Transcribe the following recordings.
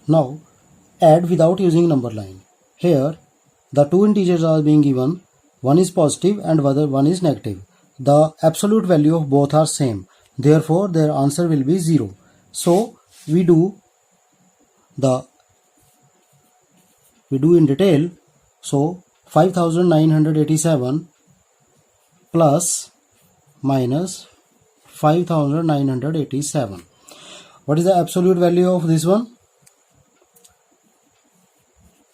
Now add without using number line. Here the two integers are being given, one is positive and other one is negative. The absolute value of both are same, therefore their answer will be 0. So we do in detail. So 5987 plus minus 5987. What is the absolute value of this one?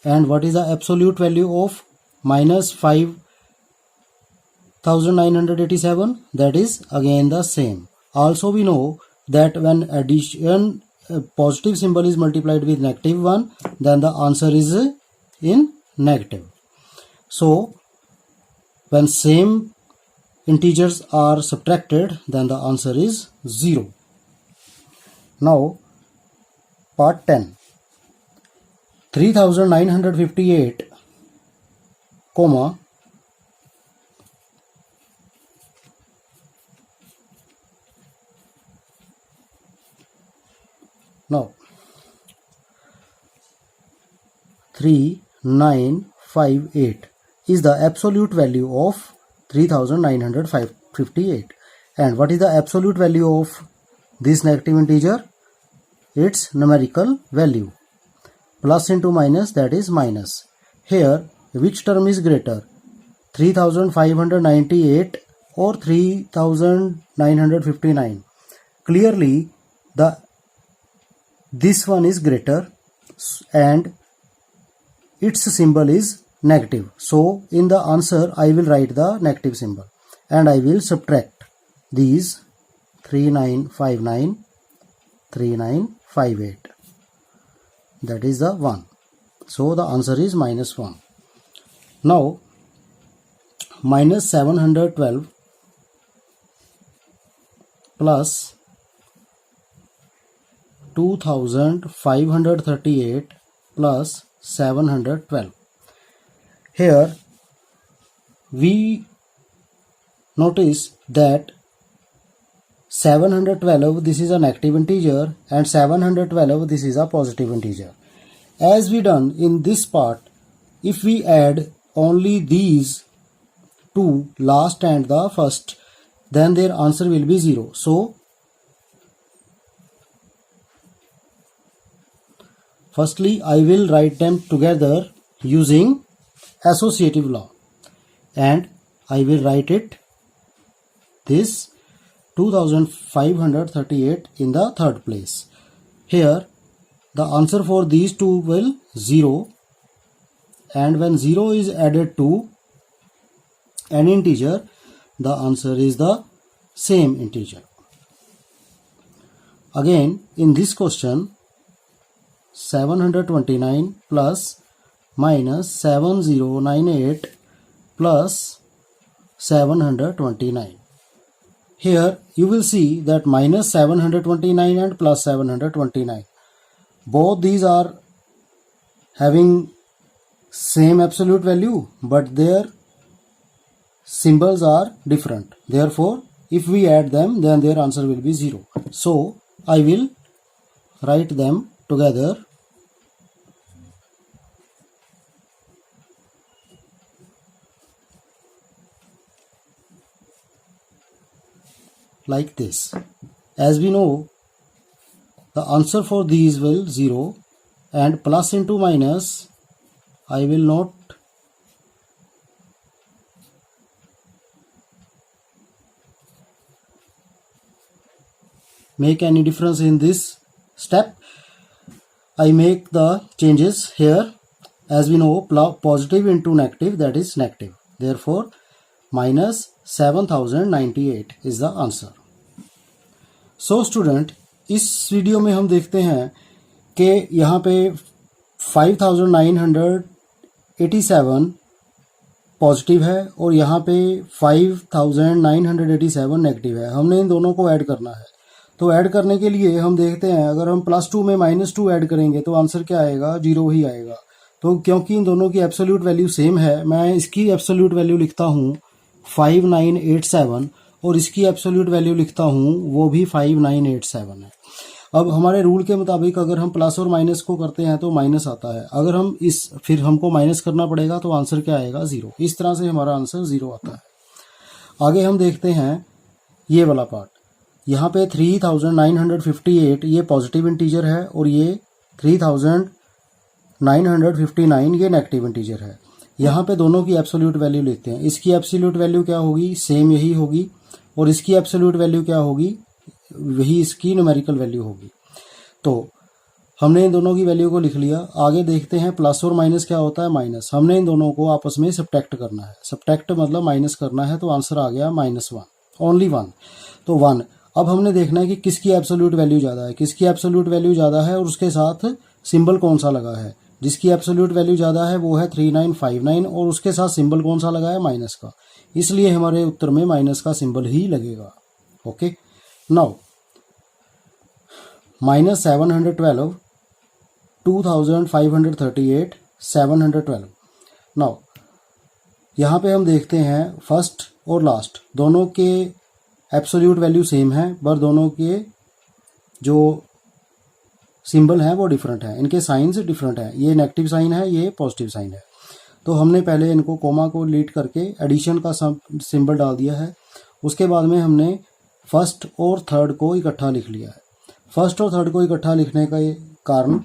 And what is the absolute value of minus 5987? That is again the same. Also we know that when addition positive symbol is multiplied with negative 1, then the answer is in negative. So when same integers are subtracted, then the answer is 0. Now part 10. 3958 comma now 3958 is the absolute value of 3958. And what is the absolute value of this negative integer? Its numerical value. Plus into minus, that is minus. Here which term is greater, 3598 or 3959? Clearly this one is greater and its symbol is negative. So in the answer I will write the negative symbol and I will subtract these 3959, 3958. That is the 1. So the answer is minus 1. Now minus 712 plus 2538 plus 712. Here we notice that 712 this is a negative integer and 712 this is a positive integer. As we done in this part, if we add only these two, last and the first, then their answer will be 0. So firstly I will write them together using associative law and I will write it this 2538 in the third place. Here the answer for these two will 0, and when 0 is added to an integer, the answer is the same integer. Again in this question, 729 plus minus 7098 plus 729. Here you will see that minus 729 and plus 729. Both these are having same absolute value, but their symbols are different. Therefore, if we add them, then their answer will be 0. So I will write them together. Like this. As we know, the answer for these will 0, and plus into minus I will not make any difference in this step. I make the changes here. As we know, positive into negative, that is negative. Therefore minus 7098 is the answer. So student, इस video में हम देखते हैं कि यहाँ पे 5987 positive है और यहाँ पे 5987 नेगेटिव है. हमने इन दोनों को ऐड करना है. तो ऐड करने के लिए हम देखते हैं, अगर हम +2 में -2 ऐड करेंगे तो आंसर क्या आएगा, 0 ही आएगा. तो क्योंकि इन दोनों की एब्सोल्यूट वैल्यू सेम है, मैं इसकी एब्सोल्यूट वैल्यू लिखता हूँ 5987 और इसकी एब्सोल्यूट वैल्यू लिखता हूँ वो भी 5987 है. अब हमारे रूल के मुताबिक अगर हम प्लस और माइनस को करते हैं तो माइनस आता है, अगर हम फिर हमको माइनस करना पड़ेगा तो आंसर क्या आएगा, 0। इस तरह से हमारा आंसर 0 आता है। आगे हम देखते हैं ये वाला पार्ट। यहाँ पे 3958 ये पॉजिटिव इंटीजर है और ये 3959 ये नेगेटिव इंटीजर है। यहाँ पे दोनों की एब्सोल्यूट वैल्यू लेते हैं। इसकी एब्सोल्यूट वैल्यू क्या होगी, सेम यही होगी, और इसकी एब्सोल्यूट वैल्यू क्या होगी, वही इसकी न्यूमेरिकल वैल्यू होगी। तो हमने इन दोनों की वैल्यू को लिख लिया। आगे देखते हैं प्लस और माइनस क्या होता है, माइनस। हमने इन दोनों को आपस में सब्ट्रैक्ट करना है, सब्ट्रैक्ट मतलब माइनस करना है, तो आंसर आ गया -1, ओनली 1, तो 1। अब हमने देखना है कि किसकी एब्सोल्यूट वैल्यू ज़्यादा है, किसकी एब्सोल्यूट वैल्यू ज़्यादा है और उसके साथ सिंबल कौन सा लगा है। जिसकी एब्सोल्यूट वैल्यू ज़्यादा है वो है 3959 और उसके साथ सिंबल कौन सा लगा है, माइनस का, इसलिए हमारे उत्तर में माइनस का सिंबल ही लगेगा। Okay, now -712, 2538, 712। नाउ यहाँ पे हम देखते हैं फर्स्ट और लास्ट दोनों के एब्सोल्यूट वैल्यू सेम है, पर दोनों के जो सिंबल हैं वो डिफरेंट हैं, इनके साइंस डिफरेंट हैं। ये नेगेटिव साइन है, ये पॉजिटिव साइन है। तो हमने पहले इनको कोमा को लीड करके एडिशन का सिंबल डाल दिया है। उसके बाद में हमने फर्स्ट और थर्ड को इकट्ठा लिख लिया है। फर्स्ट और थर्ड को इकट्ठा लिखने का कारण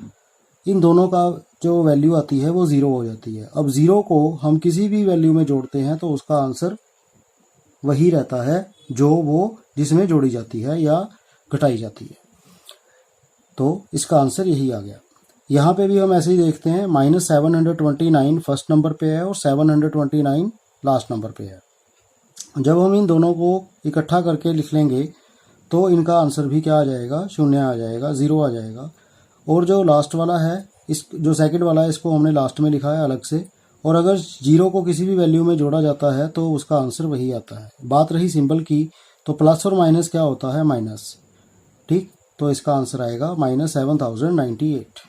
इन दोनों का जो वैल्यू आती है वो 0 हो जाती है। अब 0 को हम किसी भी वैल्यू में जोड़ते हैं तो उसका आंसर वही रहता है जो वो जिसमें जोड़ी जाती है या घटाई जाती है। तो इसका आंसर यही आ गया। यहाँ पे भी हम ऐसे ही देखते हैं, -729 फर्स्ट नंबर पे है और 729 लास्ट नंबर पे है। जब हम इन दोनों को इकट्ठा करके लिख लेंगे तो इनका आंसर भी क्या आ जाएगा, 0 आ जाएगा, 0 आ जाएगा। और जो लास्ट वाला है, इस जो सेकंड वाला है, इसको हमने लास्ट में लिखा है अलग से। और अगर 0 को किसी भी वैल्यू में जोड़ा जाता है तो उसका आंसर वही आता है। बात रही सिंबल की, तो प्लस और माइनस क्या होता है, माइनस। ठीक, तो इसका आंसर आएगा -7098।